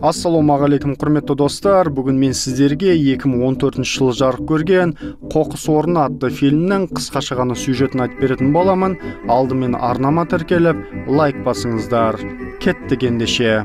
Ассалаумағалейкум құрметті достар, бүгін мен сіздерге 2014 жылы жарық көрген «Қоқыс орны» атты фильмнің қысқаша ғана сюжетін айтып беретін боламын. Алдымен арнама тіркеліп, лайк басыңыздар. Кеттік ендеше.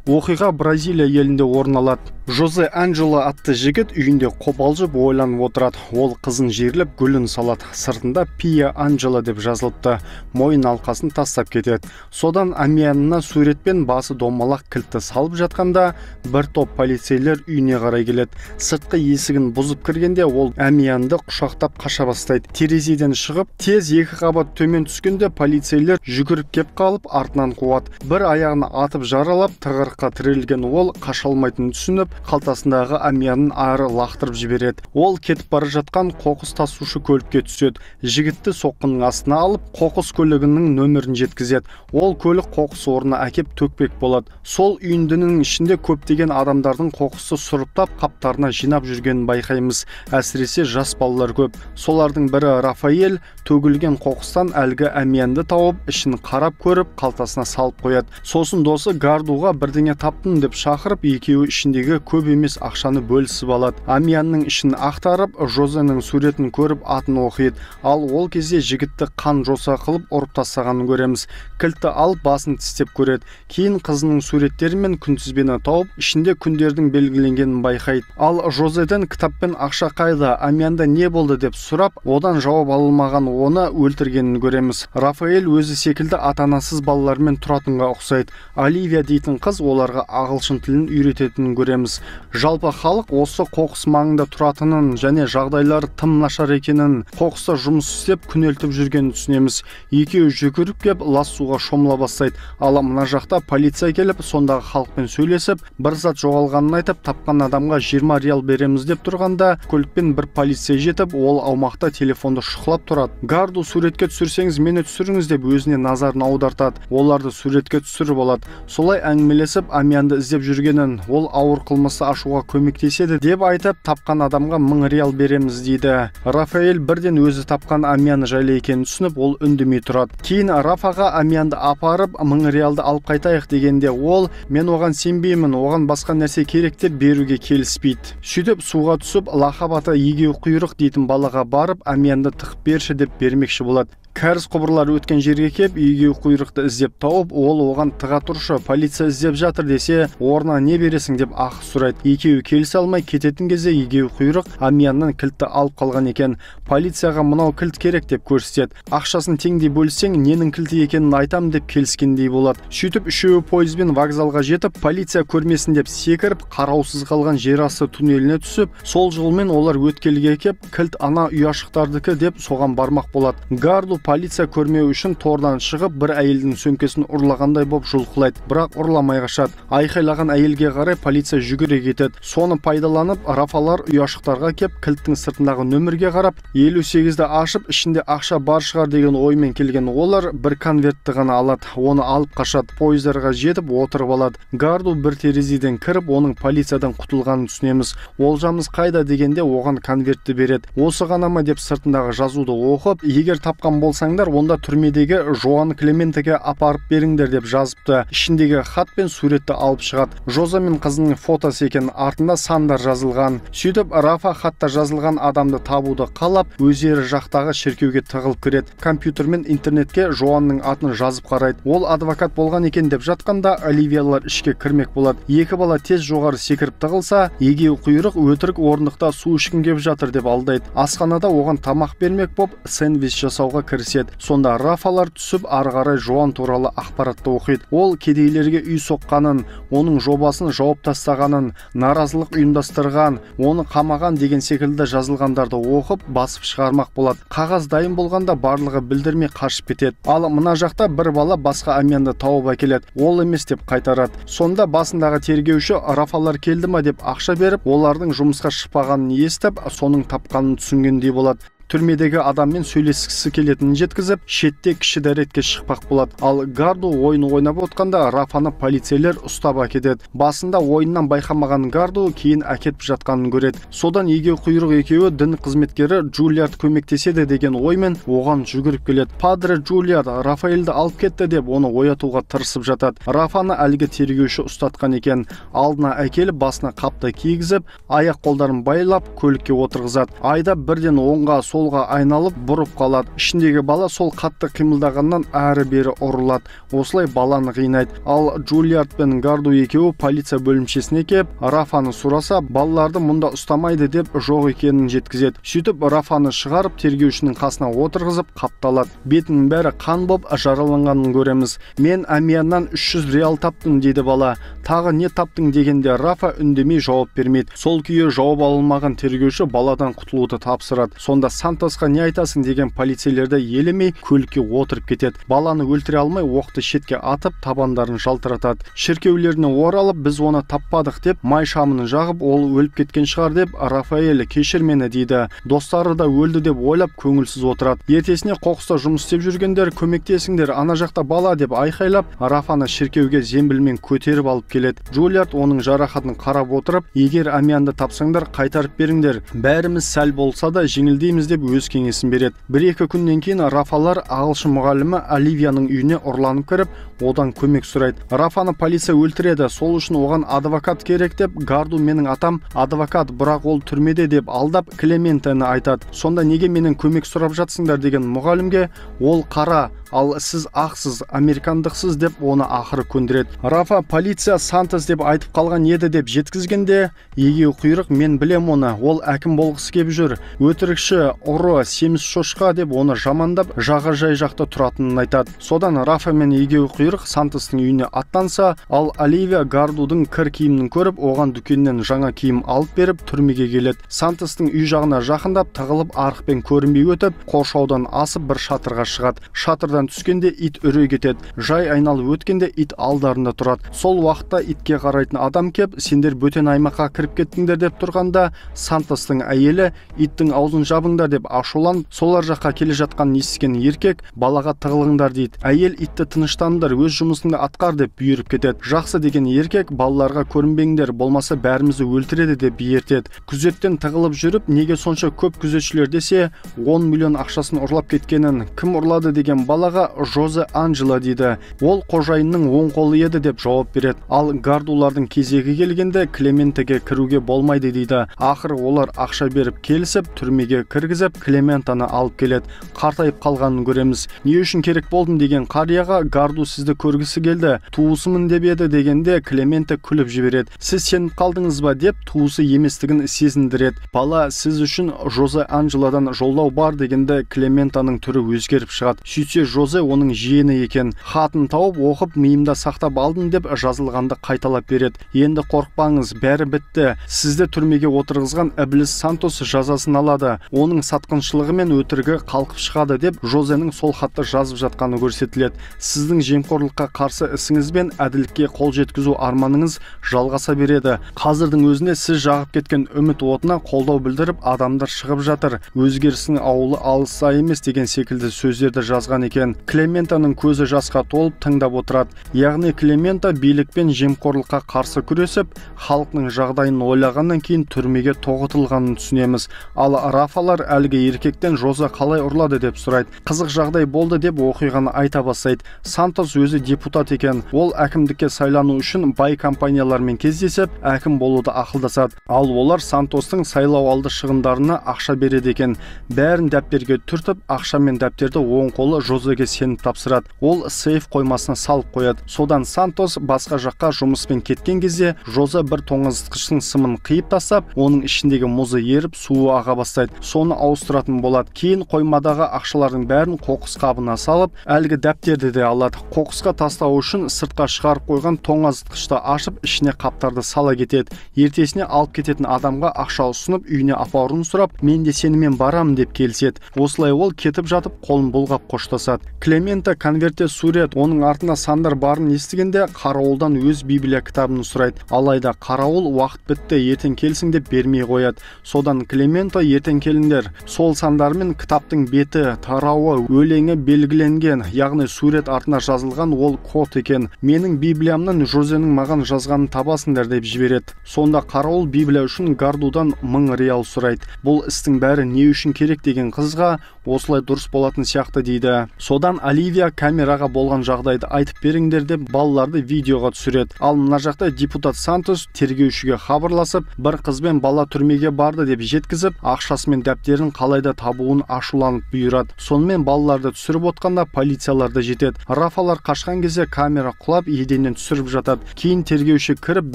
Оқиға Бразилия елінде орын алады. Жозе Анджело атты жігіт үйінде қобалжып ойланып отырады. Ол қызын жерлеп гүлін салады. Сыртында Пия Анджело деп жазылыпты. Мойын алқасын тастап кетеді. Содан әмиянына суретпен басы домалақ кілтті салып жатқанда бір топ полицейлер үйіне қарай келеді. Сыртқы есігін бұзып кіргенде ол әмиянды құшақтап қаша бастайды. Терезеден шығып, тез екі қабат төмен түскенде полицейлер жүгіріп кеп қалып артынан қуады. Бір аяғын атып жаралап, тығырыққа тірелген ол қаша алмайтынын түсініп, қалтасындағы әмиянын ары лақтырып жібереді. Ол кетіп бара жатқан қоқыс тасушы көлікке түседі. Жігітті соққының астына алып, қоқыс көлігінің нөмірін жеткізеді. Ол көлік қоқыс орнына әкеп төкпек болады. Сол үйіндінің ішінде көптеген адамдардың қоқысты сұрыптап, қаптарына жинап жүргенін байқаймыз. Әсіресе жас балалар көп. Солардың бірі Рафаэль төгілген қоқыстан әлгі әмиянды тауып, ішін қарап көріп, қалтасына салып қояды. Сосын досы Гардуға бірдеңе таптым деп шақырып, екеуі ішіндегі көп емес ақшаны бөлісіп алады. Әмиянның ішін ақтарып, Жозенің суретін көріп атын оқиды. Ал ол кезде жігітті қан жоса қылып ұрып тастағанын көреміз. Кілтті алып басын тістеп көреді. Кейін қызының суреттері мен күнтізбені тауып, ішінде күндердің белгіленгенін байқайды. Ал Жозеден кітаппен ақша қайда, әмиянда не болды деп сұрап, одан жауап алынмаған оны өлтіргенін көреміз. Рафаэль өзі секілді ата-анасыз балалармен тұратынға ұқсайды. Оливия дейтін қыз оларға ағылшын тілін үйрететінін көреміз. Жалпы халық осы қоқыс маңында тұратынын және жағдайлары тым нашар екенін, қоқыста жұмыс істеп күнелтіп жүргенін түсінеміз. Екеуі жүгіріп кеп лас суға шомыла бастайды. Ал мына жақта полиция келіп, сондағы халықпен сөйлесіп, бір зат жоғалғанын айтып, тапқан адамға 20 реал береміз деп тұрғанда, көлікпен бір полиция жетіп, ол аумақта телефонды шұқылап тұрады. Гарду суретке түсірсеңіз, мені түсіріңіз деп өзіне назарын аудартады. Оларды суретке түсіріп алады. Солай әңгімелесіп, әмиянды іздеп жүргенін, ол ауыр қылмысты ашуға көмектеседі деп айтып, тапқан адамға 1000 реал береміз дейді. Рафаэль бірден өзі тапқан әмияны жайлы екенін түсініп, ол үндемей тұрады. Кейін Рафаға әмиянды апарып, 1000 реалды алып қайтайық дегенде ол, мен оған сенбеймін, оған басқа нәрсе керек деп беруге келіспейді. Сөйтіп суға түсіп, лақап аты егеу құйрық дейтін балаға барып, әмиянды тығып берші деп бермекші болады. Кәріз құбырлар өткен жерге кеп, егеу құйрықты іздеп тауып, ол оған тыға тұршы, полиция іздеп жатыр десе, орнына не бересің деп ақы сұрайды. Екеуі келісе алмай кететін кезде егеу құйрық әмияннан кілтті алып қалған екен. Полицияға мынау кілт керек деп көрсетеді. Ақшасын теңдей бөлсең, ненің кілті екенін айтам деп келіскендей болады. Сөйтіп үшеуі пойызбен вокзалға жетіп, полиция көрмесін деп секіріп, қараусыз қалған жерасты туннеліне түсіп, сол жолмен олар өткелге кеп, кілт ана ұяшықтардікі деп соған бармақ болады. Гарду полиция көрмеу үшін тордан шығып, бір әйелдің сөмкесін ұрлағандай боп жұлқылайды, бірақ ұрламай қашады. Айқайлаған әйелге қарай полиция жүгіре кетеді. Соны пайдаланып, Рафалар ұяшықтарға кеп, кілттің сыртындағы нөмірге қарап, 58-ді ашып, ішінде ақша бар шығар деген оймен келген олар бір конвертті ғана алады. Оны алып қашады, пойыздарға жетіп отырып алады. Гарду бір терезеден кіріп, оның полициядан құтылғанын түсінеміз. Олжамыз қайда дегенде оған конвертті береді. Осы ғана ма деп сыртындағы жазуды оқып, егер тапқан болсаңдар, онда түрмедегі Жоан Клементеге апарып беріңдер деп жазыпты. Ішіндегі хат пен суретті алып шығады. Жоза мен қызының фотосы екен, артында сандар жазылған. Сөйтіп Рафа хатта жазылған адамды табуды қалап, өздері жақтағы шіркеуге тығылып кіреді. Компьютер мен интернетке Жоанның атын жазып қарайды. Ол адвокат болған екен деп жатқанда, Оливиялар ішке кірмек болады. Екі бала тез жоғары секіріп тығылса, егеу құйрық өтірік орындықта су ішкім кеп жатыр деп алдайды. Асханада оған тамақ бермек боп, сэндвич жасауға кіріседі. Сонда Рафалар түсіп, ары қарай Жоан туралы ақпаратты оқиды. Ол кедейлерге үй соққанын, оның жобасын жауып тастағанын, наразылық ұйымдастырған, оны қамаған деген секілді жазылғандарды оқып, басып шығармақ болады. Қағаз дайын болғанда барлығы білдірмей қашып кетеді. Ал мына жақта бір бала басқа әмиянды тауып әкеледі. Ол емес деп қайтарады. Сонда басындағы тергеуші Рафалар келді ма деп ақша беріп, олардың жұмысқа шықпағанын естіп, соның тапқанын түсінгендей болады. түрмедегі адаммен сөйлескісі келетінін жеткізіп, шетте кіші дәретке шықпақ болады. Ал Гарду ойын ойнап отқанда Рафаны полицейлер ұстап әкетеді. Басында ойыннан байқамаған Гарду кейін әкетіп жатқанын көреді. Содан егеу құйрық екеуі дін қызметкері Джулиард көмектеседі деген оймен оған жүгіріп келеді. Падре Джулиард Рафаэльді алып кетті деп оны оятуға тырысып жатады. Рафаны әлгі тергеуші ұстатқан екен. Алдына әкеліп басына қапты кигізіп, аяқ қолдарын байлап көлікке отырғызады. Айда бірден оңға солға айналып бұрып қалады. Ішіндегі бала сол қатты қимылдағаннан әрі-бері ұрылады. Осылай баланы қинайды. Ал Джулиард пен Гарду екеуі полиция бөлімшесіне келіп, Рафаны сұраса, балаларды мұнда ұстамайды деп жоқ екенін жеткізеді. Сөйтіп Рафаны шығарып тергеушінің қасына отырғызып қапталады. Бетінің бәрі қан боп жараланғанын көреміз. Мен Амияннан 300 реал таптым дейді бала. Тағы не таптың дегенде Рафа үндемей жауап бермейді. Сол күйі жауап алынмаған тергеуші баладан құтылуды тапсырады. Сонда Сантосқа не айтасың деген полицейлерді елемей көлікке отырып кетеді. Баланы өлтіре алмай оқты шетке атып табандарын жалтыратады. Шіркеулеріне оралып, біз оны таппадық деп май шамын жағып, ол өліп кеткен шығар деп Рафаэль кешір мені дейді. Достары да өлді деп ойлап көңілсіз отырады. Ертесіне қоқыста жұмыс істеп жүргендер көмектесіңдер, ана жақта бала деп айқайлап, Рафаны шіркеуге зембілмен көтеріп алып келеді. Джулиард оның жарақатын қарап отырып, егер Амиянды тапсаңдар қайтарып беріңдер, бәріміз сәл болса да жеңілдейміз деп өз кеңесін береді. Бір-екі күннен кейін Рафалар ағылшын мұғалімі Оливияның үйіне ұрланып кіріп, одан көмек сұрайды. Рафаны полиция өлтіреді, сол үшін оған адвокат керек деп, Гарду менің атам адвокат, бірақ ол түрмеде деп алдап Клементаны айтады. Сонда неге менен көмек сұрап жатсыңдар деген мұғалімге, ол қара, ал сіз ақсыз, американдықсыз деп оны ақыры көндіреді. Рафа полиция Сантос деп айтып қалған еді деп жеткізгенде, егеу құйрық мен білем оны, ол әкім болғысы кеп жүр, өтірікші, ұры, семіз шошқа деп оны жамандап жағажай жақта тұратынын айтады. Содан Рафа мен егеу құйрық Сантостың үйіне аттанса, ал Оливия Гардудың кір киімін көріп, оған дүкеннен жаңа киім алып беріп түрмеге келеді. Сантостың үй жағына жақындап, тығылып арықпен көрінбей өтіп, қоршаудан асып бір шатырға шығады. Шатырдан түскенде ит үрей кетеді. Жай айналып өткенде ит алдарында тұрады. Сол уақытта итке қарайтын адам кеп, сендер бөтен аймаққа кіріп кеттіңдер деп тұрғанда, Сантостың әйелі иттің аузын жабыңдар деп ашуланып, солар жаққа келе жатқан естіген еркек балаға тығылыңдар дейді. Әйел итті тыныштаңдар, өз жұмысыңды атқар деп бұйырып кетеді. Жақсы деген еркек балаларға көрінбеңдер, болмаса бәрімізді өлтіреді деп бұйыртеді. Күзеттен тығылып жүріп, неге сонша көп күзетшілер десе, 10 миллион ақшасын ұрлап кеткенін кім ұрлады деген балаға Жозе Анджело дейді. Ол қожайынның оң қолы еді деп жауап береді. Ал Гардулардың кезегі келгенде Клементеге кіруге болмайды дейді. Ақыры олар ақша беріп келісіп, түрмеге кіргізіп, Клементаны алып келеді. Қартайып қалғанын көреміз. Не үшін керек болдың деген қарияға, Гарду сізді көргісі келді, туысымын деп еді дегенде Клементе күліп жібереді. Сіз сеніп қалдыңыз ба деп туысы еместігін сезіндіреді. Бала сіз үшін Жозе Анджелодан жолдау бар дегенде Клементаның түрі өзгеріп шығады. Сөйтсе Жозе оның жиені екен. Хатын тауып оқып миымда сақтап алдым деп жазылғанды қайталап береді. Енді қорықпаңыз, бәрі бітті. Сізді түрмеге отырғызған Іблис Сантос жазасын алады. Оның сатқыншылығы мен өтірігі қалқып шығады деп Жозенің сол хатты жазып жатқаны көрсетіледі. Сіздің жемқорлыққа қарсы ісіңіз бен әділдікке қол жеткізу арманыңыз жалғаса береді. Қазірдің өзінде сіз жағып кеткен үміт отына қолдау білдіріп адамдар шығып жатыр. Өзгерістің ауылы алыса емес деген секілді сөздерді жазған екен. Клементаның көзі жасқа толып тыңдап отырады. Яғни Клемента билік пен жемқорлыққа қарсы күресіп, халықтың жағдайын ойлағаннан кейін түрмеге тоғытылғанын түсінеміз. Ал Рафалар әлгі еркектен Жозе қалай ұрлады деп сұрайды. Қызық жағдай болды деп оқиғаны айта бастайды. Сантос өзі депутат екен. Ол әкімдікке сайлану үшін бай компаниялармен кездесіп, әкім болуды ақылдасады. Ал олар Сантостың сайлау алды шығындарына ақша береді екен. Бәрін дәптерге түртіп, ақша мен дәптерді оң қолы Жозеге сеніп тапсырады. Ол сейф қоймасына салып қояды. Содан Сантос басқа жаққа жұмыспен кеткен кезде Жозе бір тоңазытқыштың сымын қиып тастап, оның ішіндегі мұзы еріп, суы аға бастайды. Соны ауыстыратын болады. Кейін қоймадағы ақшалардың бәрін қоқыс қабына салып, әлгі дәптерді де алады. Қоқысқа тастау үшін сыртқа шығарып қойған тоңазытқышты ашып, ішіне қаптарды сала кетеді. Ертесіне алып кететін адамға ақша ұсынып, үйіне апаруын сұрап, мен де сенімен барамын деп келіседі. Осылай ол кетіп жатып қолын бұлғап қоштасады. Клемента конвертте сурет, оның артында сандар барын естігенде қарауылдан өз Библия кітабын сұрайды. Алайда қарауыл уақыт бітті, ертең келсін деп бермей қояды. Содан Клемента ертең келіңдер. Сол сандармен кітаптың беті, тарауы, өлеңі белгіленген, яғни сурет артына жазылған ол код екен. Менің Библиямнан Жозенің маған жазғанын табасыңдар деп жібереді. Сонда қарауыл Библия үшін Гардудан 1000 реал сұрайды. Бұл істің бәрі не үшін керек деген қызға осылай дұрыс болатын сияқты дейді. Содан Оливия камераға болған жағдайды айтып беріңдер деп балаларды видеоға түсіреді. Ал мына жақта депутат Сантос тергеушіге хабарласып, бір қызбен бала түрмеге барды деп жеткізіп, ақшасы мен дәптерін қалайда табуын ашуланып бұйырады. Сонымен балаларды түсіріп отқанда полициялар да жетеді. Рафалар қашқан кезде камера құлап еденнен түсіріп жатады. Кейін тергеуші кіріп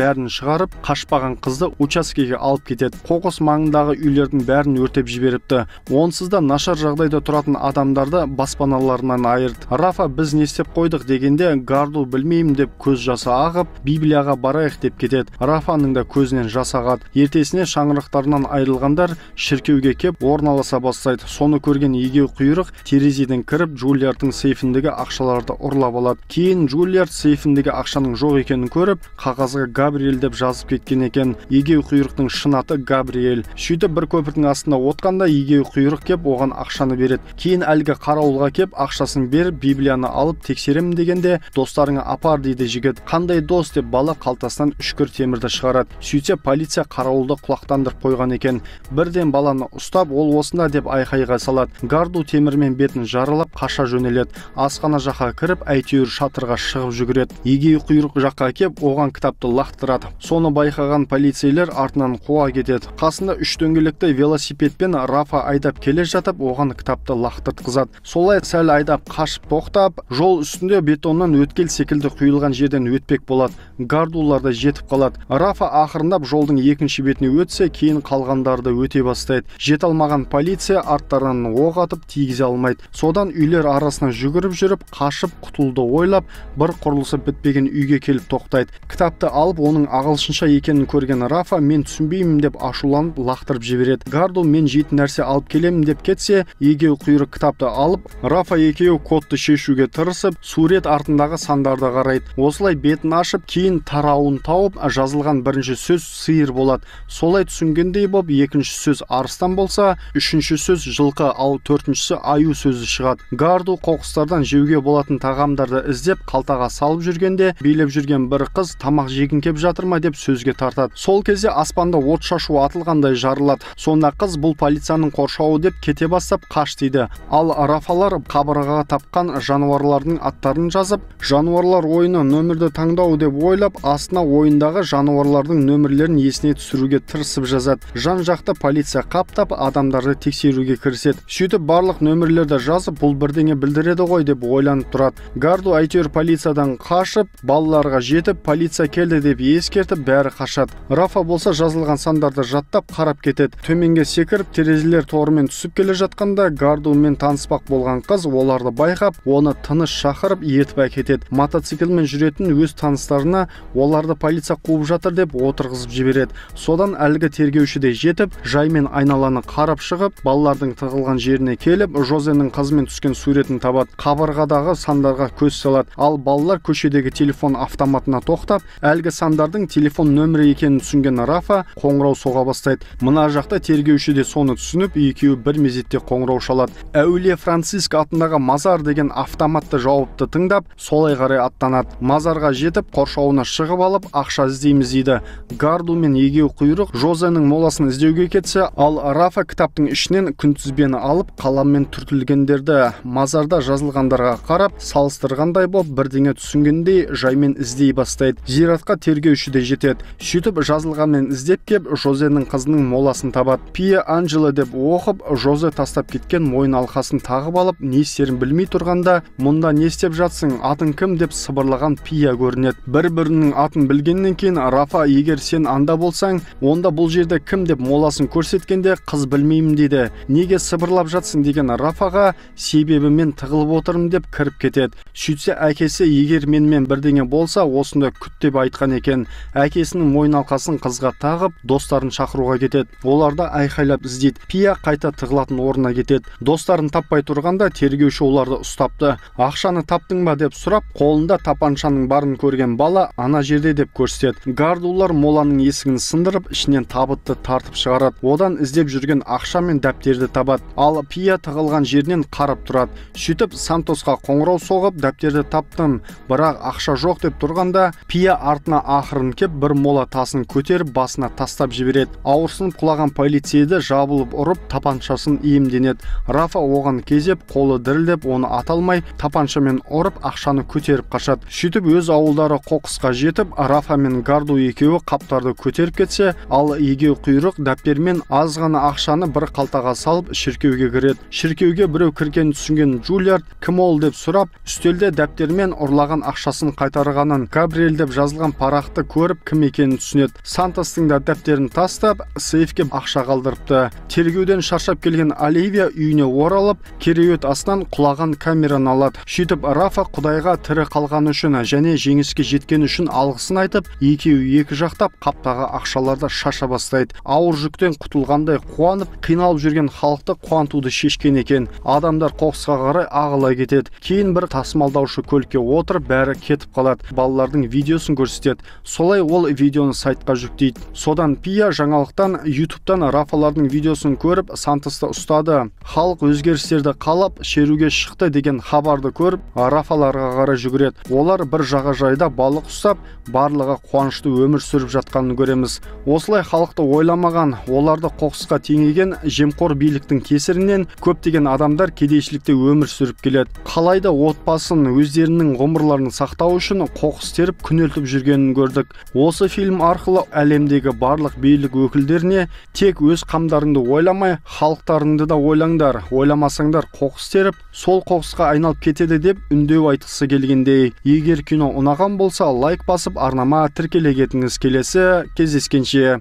бәрін шығарып, қашпаған қызды учаскеге алып кетеді. Қоқыс маңындағы үйлердің бәрін өртеп жіберіпті. Онсыз да нашар жағдайда тұратын адамдарды баспаналарынан айырды. Рафа біз не істеп қойдық дегенде Гарду білмеймін деп көз жасы ағып, Библияға барайық деп кетеді. Рафаның да көзінен жас ағады. Ертесіне шаңырақтарынан айырылғандар шіркеуге кеп орналаса бастайды. Соны көрген егеу құйрық терезеден кіріп Джулиардтың сейфіндегі ақшаларды ұрлап алады. Кейін Джулиард сейфіндегі ақшаның жоқ екенін көріп, қағазға Габриэль деп жазып кеткен екен. Егеу құйрықтың шын аты Габриэль. Сөйтіп бір көпірдің астында отқанда егеу құйрық кеп оған ақшаны береді. Кейін әлгі қарауылға кеп ақшасын беріп Библияны алып тексеремін дегенде достарыңа апар дейді жігіт. Қандай дос деп бала қалтасынан үшкір темірді шығарады. Сөйтсе полиция қарауылды құлақтандырып қойған екен. Бірден баланы ұстап, ол осында деп айқайға салады. Гарду темірмен бетін жарылап қаша жөнеледі. Асхана жаққа кіріп, әйтеуір шатырға шығып жүгіреді. Егеу құйрық жаққа кеп, оған кітапты лақтырады. Соны байқаған полицейлер артынан қуа кетеді. Қасында 3 дөңгелекті велосипедпен Рафа айдап келе жатып, оған кітапты лақтыртқызады. Солай сәл айдап қашып тоқтап, жол үстінде бетоннан өткел секілді құйылған жерден өтпек болады. Гардулар да жетіп қалады. Рафа ақырындап жолдың екінші бетіне өтсе, кейін қалғандарды өте бастайды. Жете алмаған полиция арттарынан оқ атып тигізе алмайды. Содан үйлер арасына жүгіріп жүріп, қашып құтылды ойлап, бір құрылысы бітпеген үйге келіп тоқтайды. Кітапты алып, оның ағылшынша екенін көрген Рафа мен түсінбеймін деп ашуланып лақтырып жібереді. Гарду мен жейтін нәрсе алып келемін деп кетсе, егеу құйрық кітапты алып, Рафа екеуі кодты шешуге тырысып, сурет артындағы сандарды қарайды. Осылай бетін ашып, кейін тарауын тауып, жазылған бірінші сөз сиыр болады. Солай түсінгендей боп, екінші сөз арыстан болса, үшінші сөз жылқы, ал төртіншісі аю сөзі шығады. Гарду қоқыстардан жеуге болатын тағамдарды іздеп қалтаға салып жүргенде, билеп жүрген бір қыз тамақ жегің кеп жатыр ма деп сөзге тартады. Сол кезде аспанда от шашу атылғандай жарылады. Сонда қыз бұл полицияның қоршауы деп кете бастап қаш дейді. Ал Рафалар қабырғаға тапқан жануарлардың аттарын жазып, жануарлар ойыны нөмірді таңдау деп ойлап, астына ойындағы жануарлардың нөмірлерін есіне түсіруге тырысып жазады. Жан-жақты полиция қаптап, адамдарды тексеруге кіріседі. Сөйтіп барлық нөмірлерді жазып, бұл бірдеңе білдіреді ғой деп ойланып тұрады. Гарду әйтеуір полициядан қашып, балаларға жетіп, полиция келді деп ескертіп, бәрі қашады. Рафа болса жазылған сандарды жаттап қарап кетеді. Төменге секіріп, терезелер торымен түсіп келе жатқанда, Гардумен таныспақ болған қыз оларды байқап, оны тыныш шақырып ертіп әкетеді. Мотоциклмен жүретін өз таныстарына оларды полиция қуып жатыр деп отырғызып жібереді. Содан әлгі тергеуші де жетіп, жаймен айналаны қарап шығып, балалардың тығылған жеріне келіп, Жозенің қызымен түскен суретін табады. Қабырғадағы сандарға көз салады. Ал балалар көшедегі телефон автоматына тоқтап, әлгі сандардың телефон нөмірі екенін түсінген Рафа қоңырау соға бастайды. Мына жақта тергеуші де соны түсініп, екеуі бір мезетте қоңырау шалады. Әулие Франциск атындағы мазар деген автоматты жауапты тыңдап, солай қарай аттанады. Мазарға жетіп, қоршауына шығып алып, ақша іздейміз дейді. Гарду мен егеу құйрық Жозенің моласын іздеуге кетсе, ал Рафа кітаптың ішінен күнтізбені алып, қаламмен түртілгендерді мазарда жазылғандарға қарап, салыстырғандай боп, бірдеңе түсінгендей жаймен іздей бастайды. Зиратқа тергеуші де жетеді. Сөйтіп жазылғанмен іздеп кеп, Жозенің қызының моласын табады. Пия Анджела деп оқып, Жозе тастап кеткен мойын алқасын тағып алып, не істерін білмей тұрғанда, мұнда не істеп жатсың, атың кім деп сыбырлаған Пия көрінеді. Бір-бірінің атын білгеннен кейін Рафа, егер сен анда болсаң, онда бұл жерде кім деп моласын көрсеткенде, қыз білмеймін дейді. Неге сыбырлап жатсың деген Рафаға, себебі мен тығылып отырмын деп кіріп кетеді. Сөйтсе әкесі, егер менімен бірдеңе болса, осында күт деп айтқан екен. Әкесінің мойын алқасын қызға тағып, достарын шақыруға кетеді. Оларда айқайлап іздейді. Пия қайта тығылатын орнына кетеді. көрсетеді. Достарын таппай тұрғанда тергеуші оларды ұстапты. Ақшаны таптың ба деп сұрап, қолында тапаншаның барын көрген бала ана жерде деп көрсетеді. Гардулар моланың есігін сындырып, ішінен табытты тартып шығарады. Одан іздеп жүрген ақша мен дәптерді табады. Ал Пия тығылған жерінен қарап тұрады. Сөйтіп Сантосқа қоңырау соғып, дәптерді таптым, бірақ ақша жоқ деп тұрғанда, Пия артына ақырын кеп бір мола тасын көтеріп басына тастап жібереді. Ауырсынып құлаған полицейді жабылып ұрып, тапаншасын иемденеді. Рафа оған кезеп, қолы дірілдеп, оны аталмай, тапаншамен ұрып, ақшаны көтеріп қашады. Сөйтіп өз ауылдары қоқысқа жетіп, Рафа мен Гарду екеуі қаптарды көтеріп кетсе, ал егеу құйрық дәптермен аз ғана ақшаны бір қалтаға салып шіркеуге кіреді. Шіркеуге біреу кіргенін түсінген Джулиард кім ол деп сұрап, үстелде дәптермен ұрлаған ақшасын қайтарғанын, Габриэль деп жазылған парақты көріп, кім екенін түсінеді. Сантостың да дәптерін тастап, сейфке ақша қалдырыпты. Тергеуден шаршап келген Оливия үйіне оралып, кереует астынан құлаған камераны алады. Сөйтіп Рафа Құдайға тірі қалғаны үшін және жеңіске жеткені үшін алғысын айтып, екеуі екі жақтап қаптағы ақшаларды шаша бастайды. Ауыр жүктен құтылғандай қуанып, қиналып жүрген халықты қуантуды шешкен екен. Адамдар қоқысқа қарай ағыла кетеді. Кейін бір тасымалдаушы көлікке отырып, бәрі кетіп қалады. Балалардың видеосын көрсетеді. Солай ол видеоны сайтқа жүктейді. Содан Пия жаңалықтан YouTube-тан Рафалардың видеосын көріп, Сантосты ұстады. Халық өзгерістерді қалап, шеруге шықты деген хабарды көріп, Рафаларға қарай жүгіреді. Олар бір жағажайда балық ұстап, барлығы қуанышты өмір сүріп жатқанын көреміз. Осылай халықты ойламаған, оларды қоқысқа теңеген жемқор биліктің кесірінен көптеген адамдар кедейшілікте өмір сүріп келеді. Қалайда отбасын, өздерінің ғұмырларын сақтау үшін қоқыс теріп күнелтіп жүргенін көрдік. Осы фильм арқылы әлемдегі барлық билік өкілдеріне тек өз қамдарыңды ойламай, халықтарыңды да ойлаңдар. Ойламасаңдар қоқыс теріп, сол қоқысқа айналып кетеді деп үндеу айтқысы келгендей. Егер кино ұнаған болса, лайк басып, арнама тіркеле кетіңіз. Келесі кездескенше.